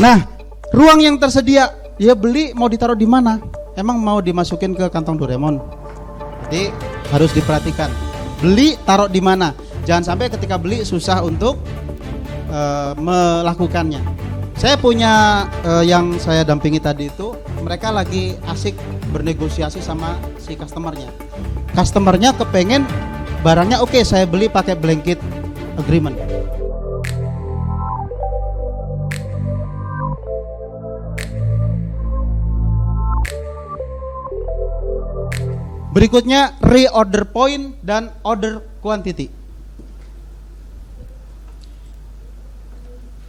Nah, ruang yang tersedia, ya beli mau ditaruh di mana? Emang mau dimasukin ke kantong Doraemon? Jadi harus diperhatikan. Beli taruh di mana? Jangan sampai ketika beli susah untuk melakukannya. Saya punya yang saya dampingi tadi itu, mereka lagi asik bernegosiasi sama si customernya. Customernya kepengen barangnya oke, saya beli pakai blanket agreement. Berikutnya reorder point dan order quantity,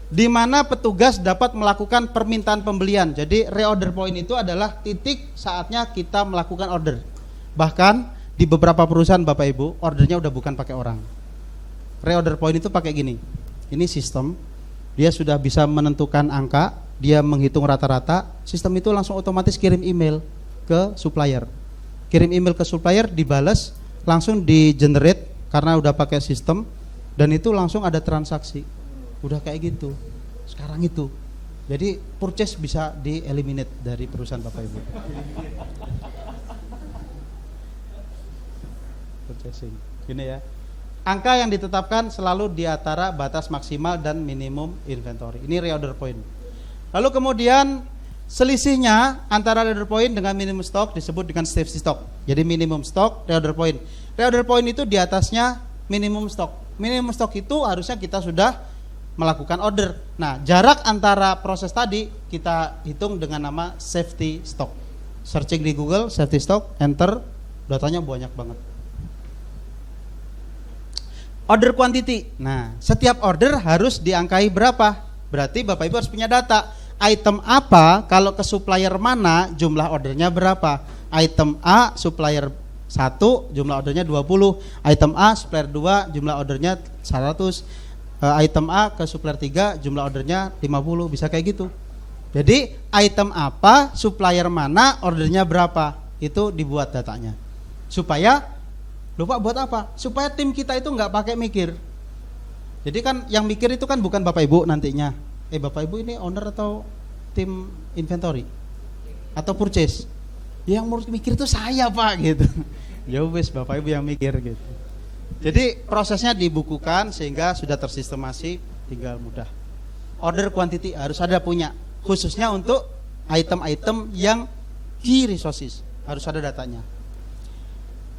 di mana petugas dapat melakukan permintaan pembelian. Jadi reorder point itu adalah titik saatnya kita melakukan order. Bahkan di beberapa perusahaan Bapak Ibu, ordernya udah bukan pakai orang. Reorder point itu pakai gini. Ini sistem, dia sudah bisa menentukan angka, dia menghitung rata-rata, sistem itu langsung otomatis kirim email ke supplier. Kirim email ke supplier, dibalas, langsung di generate karena udah pakai sistem, dan itu langsung ada transaksi. Udah kayak gitu sekarang itu. Jadi purchase bisa di eliminate dari perusahaan Bapak Ibu. Purchasing gini ya, angka yang ditetapkan selalu di antara batas maksimal dan minimum inventory. Ini reorder point. Lalu kemudian selisihnya antara reorder point dengan minimum stock disebut dengan safety stock. Jadi minimum stock, reorder point. Reorder point itu di atasnya minimum stock. Minimum stock itu harusnya kita sudah melakukan order. Nah, jarak antara proses tadi kita hitung dengan nama safety stock. Searching di Google safety stock, enter, datanya banyak banget. Order quantity. Nah, setiap order harus diangkai berapa? Berarti Bapak Ibu harus punya data. Item apa, kalau ke supplier mana, jumlah ordernya berapa? Item A, supplier 1, jumlah ordernya 20. Item A, supplier 2, jumlah ordernya 100. Item A ke supplier 3, jumlah ordernya 50. Bisa kayak gitu. Jadi item apa, supplier mana, ordernya berapa, itu dibuat datanya. Supaya, lupa buat apa? Supaya tim kita itu nggak pakai mikir. Jadi kan yang mikir itu kan bukan Bapak Ibu nantinya. Bapak Ibu ini owner atau tim inventory atau purchase? Yang mau mikir itu saya Pak gitu. Ya wes Bapak Ibu yang mikir gitu. Jadi prosesnya dibukukan sehingga sudah tersistemasi, tinggal mudah. Order quantity harus ada punya, khususnya untuk item-item yang key resources, harus ada datanya.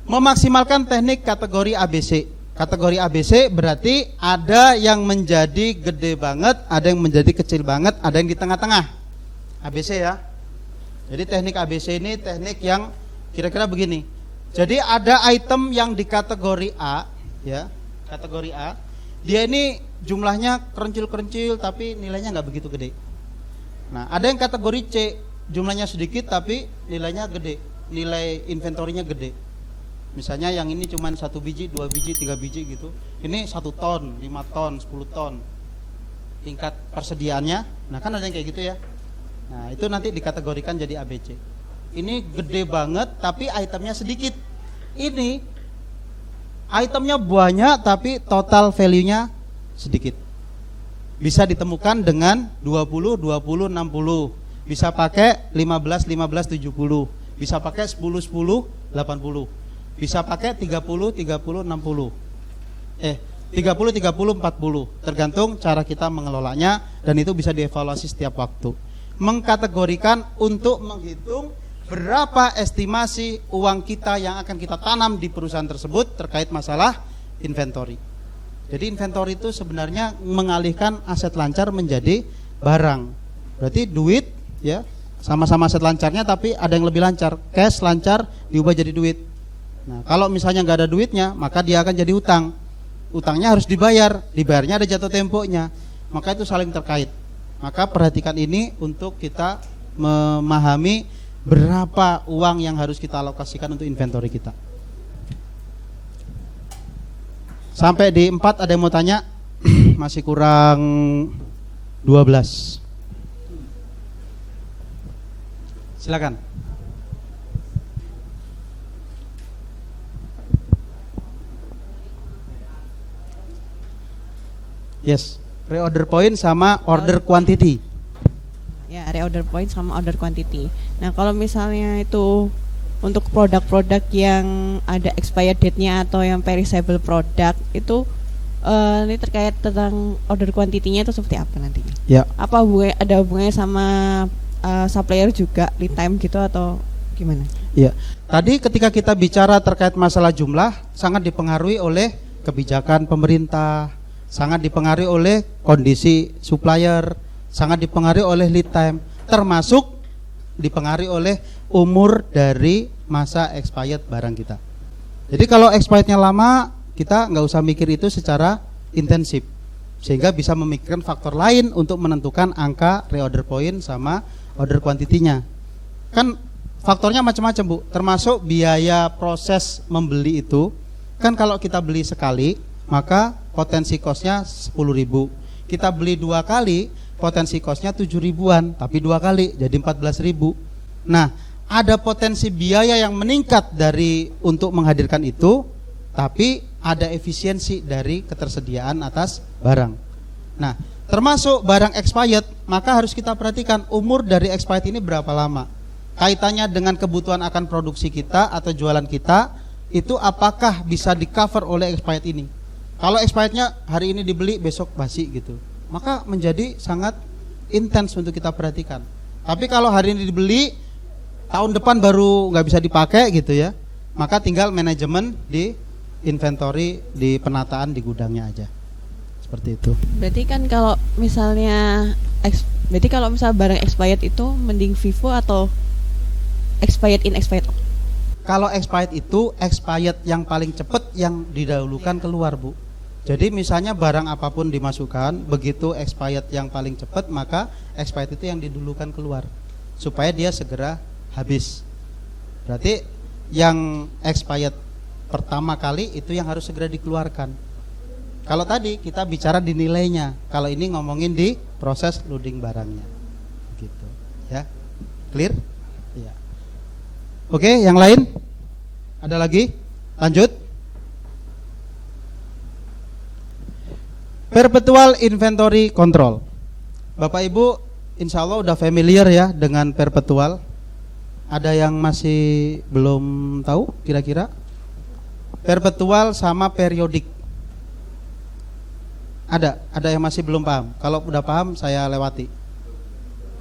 Memaksimalkan teknik kategori ABC. Kategori ABC berarti ada yang menjadi gede banget, ada yang menjadi kecil banget, ada yang di tengah-tengah. ABC ya. Jadi teknik ABC ini teknik yang kira-kira begini. Jadi ada item yang di kategori A, ya, kategori A. Dia ini jumlahnya kerencil-kerencil tapi nilainya nggak begitu gede. Nah, ada yang kategori C, jumlahnya sedikit tapi nilainya gede, nilai inventorinya gede. Misalnya yang ini cuma 1 biji, 2 biji, 3 biji gitu. Ini 1 ton, 5 ton, 10 ton. Tingkat persediaannya, nah kan ada yang kayak gitu ya. Nah itu nanti dikategorikan jadi ABC. Ini gede banget tapi itemnya sedikit. Ini itemnya banyak tapi total value-nya sedikit. Bisa ditemukan dengan 20, 20, 60. Bisa pakai 15, 15, 70. Bisa pakai 10, 10, 80. Bisa pakai 30, 30, 60. 30, 30, 40. Tergantung cara kita mengelolanya, dan itu bisa dievaluasi setiap waktu. Mengkategorikan untuk menghitung berapa estimasi uang kita yang akan kita tanam di perusahaan tersebut terkait masalah inventory. Jadi inventory itu sebenarnya mengalihkan aset lancar menjadi barang. Berarti duit ya, sama-sama aset lancarnya tapi ada yang lebih lancar. Cash lancar diubah jadi duit. Nah, kalau misalnya nggak ada duitnya, maka dia akan jadi utang. Utangnya harus dibayar, dibayarnya ada jatuh temponya. Maka itu saling terkait. Maka perhatikan ini untuk kita memahami berapa uang yang harus kita alokasikan untuk inventory kita. Sampai di 4 ada yang mau tanya? Masih kurang 12. Silakan. Yes, reorder point sama order quantity. Ya, reorder point sama order quantity. Nah, kalau misalnya itu untuk produk-produk yang ada expired date-nya atau yang perishable product itu ini terkait tentang order quantity-nya itu seperti apa nantinya? Ya. Apa ada hubungannya sama supplier juga lead time gitu atau gimana? Ya. Tadi ketika kita bicara terkait masalah jumlah sangat dipengaruhi oleh kebijakan pemerintah, sangat dipengaruhi oleh kondisi supplier, sangat dipengaruhi oleh lead time, termasuk dipengaruhi oleh umur dari masa expired barang kita. Jadi kalau expirednya lama, kita nggak usah mikir itu secara intensif, sehingga bisa memikirkan faktor lain untuk menentukan angka reorder point sama order quantity-nya. Kan faktornya macam-macam, Bu, termasuk biaya proses membeli itu. Kan kalau kita beli sekali, maka potensi cost-nya 10.000. Kita beli 2 kali, potensi cost-nya 7.000-an, tapi 2 kali jadi 14.000. Nah, ada potensi biaya yang meningkat dari untuk menghadirkan itu, tapi ada efisiensi dari ketersediaan atas barang. Nah, termasuk barang expired, maka harus kita perhatikan umur dari expired ini berapa lama. Kaitannya dengan kebutuhan akan produksi kita atau jualan kita, itu apakah bisa di cover oleh expired ini. Kalau expirednya hari ini dibeli, besok basi gitu, maka menjadi sangat intens untuk kita perhatikan. Tapi kalau hari ini dibeli, tahun depan baru nggak bisa dipakai gitu ya, maka tinggal manajemen di inventory, di penataan di gudangnya aja. Seperti itu. Berarti kan kalau misalnya barang expired itu mending FIFO atau expired in expired out? Kalau expired itu expired yang paling cepat yang didahulukan keluar, Bu. Jadi misalnya barang apapun dimasukkan, begitu expired yang paling cepat, maka expired itu yang didulukan keluar supaya dia segera habis. Berarti yang expired pertama kali itu yang harus segera dikeluarkan. Kalau tadi kita bicara di nilainya, kalau ini ngomongin di proses loading barangnya. Gitu, ya. Clear? Ya. Oke, yang lain? Ada lagi? Lanjut. Perpetual inventory control. Bapak Ibu insya Allah udah familiar ya dengan perpetual. Ada yang masih belum tahu kira-kira? Perpetual sama periodik. Ada yang masih belum paham. Kalau udah paham saya lewati.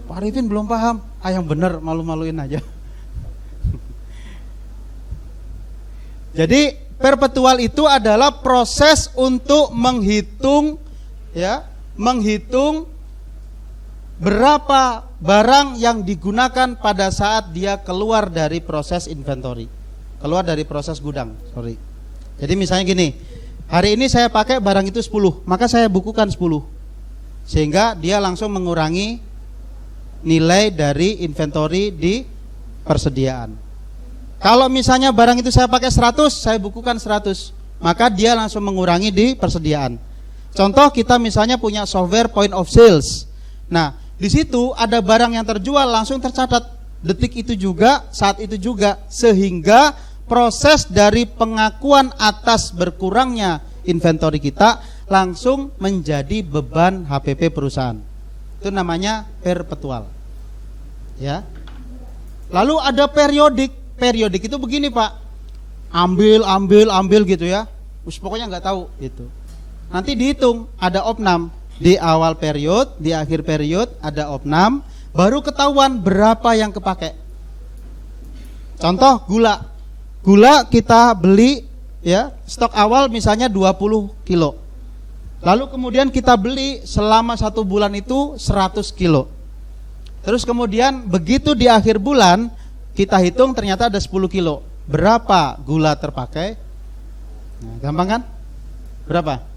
Pak Arifin belum paham. Yang bener, malu-maluin aja. Jadi perpetual itu adalah proses untuk menghitung berapa barang yang digunakan pada saat dia keluar dari proses inventory, keluar dari proses gudang. Jadi misalnya gini, hari ini saya pakai barang itu 10, maka saya bukukan 10, sehingga dia langsung mengurangi nilai dari inventory di persediaan. Kalau misalnya barang itu saya pakai 100, saya bukukan 100, maka dia langsung mengurangi di persediaan. Contoh kita misalnya punya software point of sales. Nah, di situ ada barang yang terjual langsung tercatat detik itu juga, saat itu juga, sehingga proses dari pengakuan atas berkurangnya inventory kita langsung menjadi beban HPP perusahaan. Itu namanya perpetual. Ya. Lalu ada periodik. Periodik itu begini, Pak. Ambil gitu ya. Pokoknya nggak tahu itu. Nanti dihitung ada opnam di awal period, di akhir period ada opnam, baru ketahuan berapa yang kepake. Contoh gula. Gula kita beli ya, stok awal misalnya 20 kilo. Lalu kemudian kita beli selama 1 bulan itu 100 kilo. Terus kemudian begitu di akhir bulan kita hitung ternyata ada 10 kilo. Berapa gula terpakai? Nah, gampang kan? Berapa?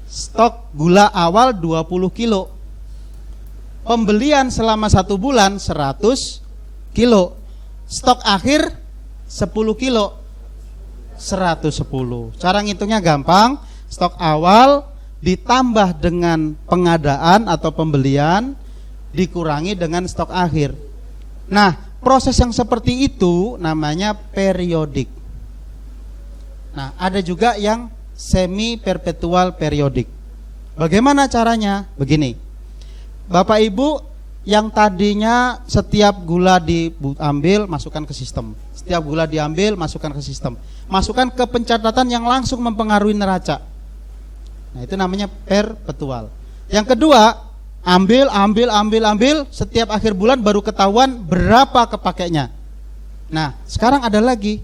Stok gula awal 20 kilo. Pembelian selama 1 bulan 100 kilo. Stok akhir 10 kilo. 110. Cara ngitungnya gampang. Stok awal ditambah dengan pengadaan atau pembelian dikurangi dengan stok akhir. Nah, proses yang seperti itu namanya periodik. Nah, ada juga yang semi perpetual periodik. Bagaimana caranya? Begini. Bapak Ibu yang tadinya setiap gula diambil masukkan ke sistem. Setiap gula diambil masukkan ke sistem. Masukkan ke pencatatan yang langsung mempengaruhi neraca. Nah, itu namanya perpetual. Yang kedua, ambil, setiap akhir bulan baru ketahuan berapa kepakainya. Nah, sekarang ada lagi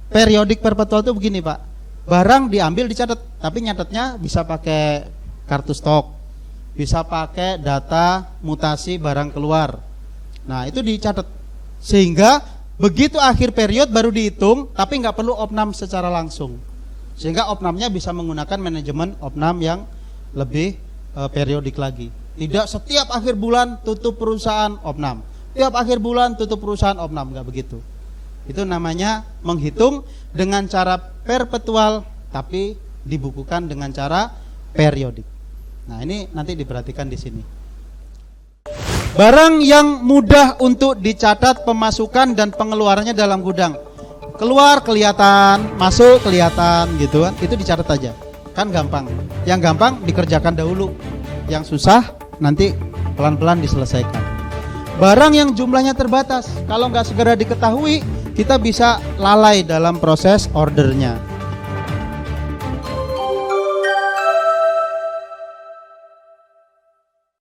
periodik perpetual itu begini, Pak. Barang diambil dicatat, tapi nyatetnya bisa pakai kartu stok, bisa pakai data mutasi barang keluar. Nah, itu dicatat. Sehingga begitu akhir period baru dihitung, tapi nggak perlu opnam secara langsung. Sehingga opnamnya bisa menggunakan manajemen opnam yang lebih periodik lagi. Tidak setiap akhir bulan tutup perusahaan opnam, tiap akhir bulan tutup perusahaan opnam, nggak begitu. Itu namanya menghitung dengan cara perpetual tapi dibukukan dengan cara periodik. Nah, ini nanti diperhatikan di sini. Barang yang mudah untuk dicatat pemasukan dan pengeluarannya dalam gudang. Keluar kelihatan, masuk kelihatan gitu kan. Itu dicatat aja. Kan gampang. Yang gampang dikerjakan dahulu. Yang susah nanti pelan-pelan diselesaikan. Barang yang jumlahnya terbatas, kalau nggak segera diketahui, kita bisa lalai dalam proses ordernya.